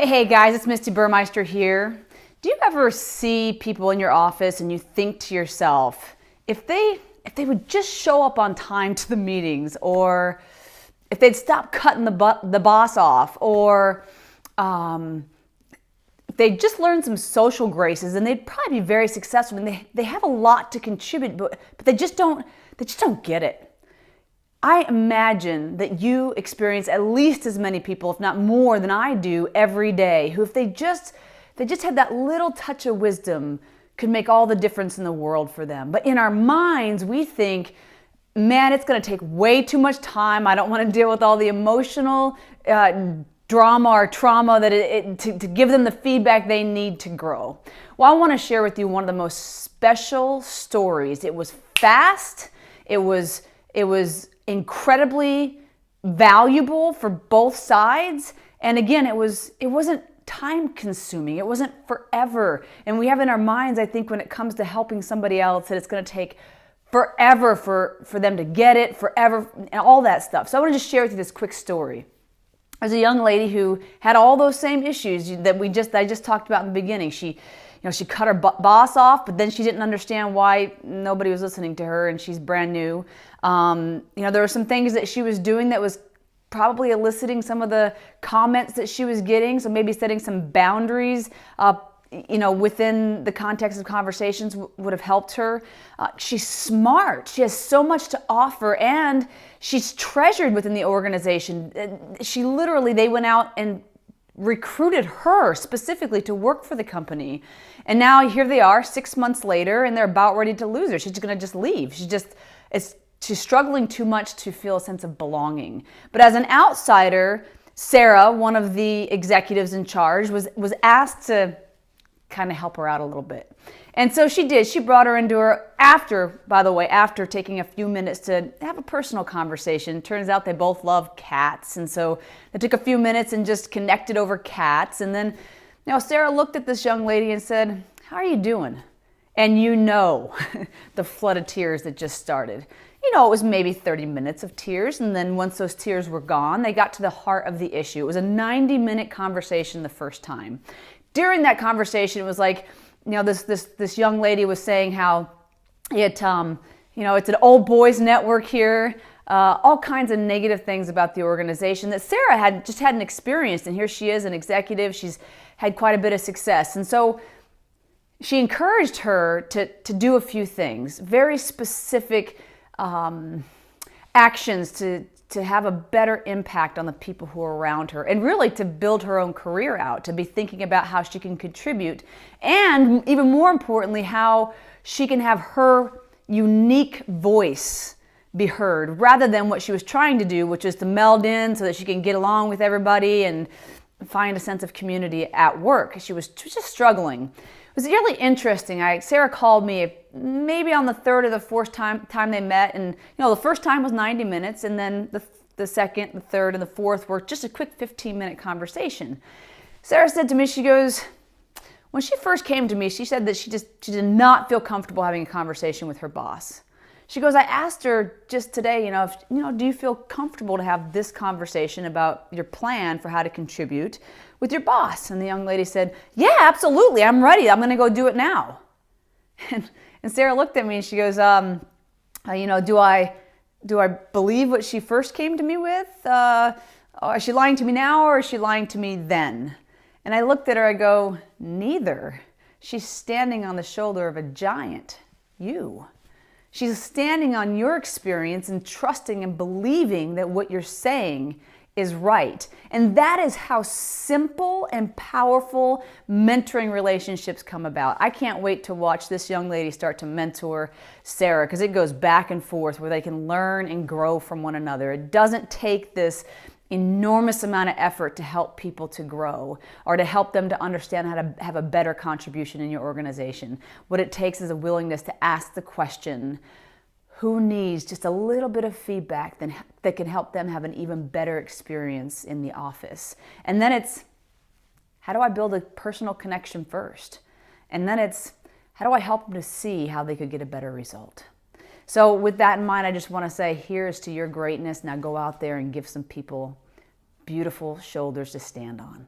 Hey guys, it's Misti Burmeister here. Do you ever see people in your office and you think to yourself, if they would just show up on time to the meetings, or if they'd stop cutting the boss off, or if they'd just learn some social graces, and they'd probably be very successful. And they have a lot to contribute, but they just don't get it. I imagine that you experience at least as many people, if not more than I do every day, who if they just had that little touch of wisdom, could make all the difference in the world for them. But in our minds, we think, man, it's going to take way too much time. I don't want to deal with all the emotional drama or trauma to give them the feedback they need to grow. Well, I want to share with you one of the most special stories. It was fast. It was incredibly valuable for both sides. And again, it wasn't time consuming. It wasn't forever. And we have in our minds, I think, when it comes to helping somebody else, that it's going to take forever for them to get it, forever, and all that stuff. So I want to just share with you this quick story. There's a young lady who had all those same issues that I just talked about in the beginning. She cut her boss off, but then she didn't understand why nobody was listening to her, and she's brand new. There were some things that she was doing that was probably eliciting some of the comments that she was getting, so maybe setting some boundaries within the context of conversations would have helped her. She's smart. She has so much to offer, and she's treasured within the organization. They went out and recruited her specifically to work for the company. And now here they are 6 months later, and they're about ready to lose her. She's going to just leave. She's struggling too much to feel a sense of belonging. But as an outsider, Sarah, one of the executives in charge, was asked to kind of help her out a little bit. And so she did. She brought her into her after taking a few minutes to have a personal conversation. Turns out they both love cats. And so they took a few minutes and just connected over cats. And then, Sarah looked at this young lady and said, "How are you doing?" And the flood of tears that just started. It was maybe 30 minutes of tears. And then once those tears were gone, they got to the heart of the issue. It was a 90-minute conversation the first time. During that conversation, it was like, this young lady was saying how it's an old boys network here, all kinds of negative things about the organization that Sarah hadn't experienced. And here she is, an executive. She's had quite a bit of success. And so she encouraged her to do a few things, very specific actions to have a better impact on the people who are around her, and really to build her own career out, to be thinking about how she can contribute, and even more importantly, how she can have her unique voice be heard, rather than what she was trying to do, which is to meld in so that she can get along with everybody and find a sense of community at work. She was just struggling. It was really interesting. Sarah called me maybe on the third or the fourth time they met, and the first time was 90 minutes, and then the second, the third, and the fourth were just a quick 15-minute conversation. Sarah said to me, she goes, when she first came to me, she said that she did not feel comfortable having a conversation with her boss. She goes, I asked her just today, do you feel comfortable to have this conversation about your plan for how to contribute with your boss? And the young lady said, yeah, absolutely. I'm ready. I'm going to go do it now. And Sarah looked at me and she goes, do I believe what she first came to me with? Is she lying to me now, or is she lying to me then? And I looked at her, I go, neither. She's standing on the shoulder of a giant, you. She's standing on your experience and trusting and believing that what you're saying is right. And that is how simple and powerful mentoring relationships come about. I can't wait to watch this young lady start to mentor Sarah, because it goes back and forth where they can learn and grow from one another. It doesn't take this enormous amount of effort to help people to grow, or to help them to understand how to have a better contribution in your organization. What it takes is a willingness to ask the question, who needs just a little bit of feedback that can help them have an even better experience in the office? And then it's, how do I build a personal connection first? And then it's, how do I help them to see how they could get a better result? So with that in mind, I just want to say, here's to your greatness. Now go out there and give some people beautiful shoulders to stand on.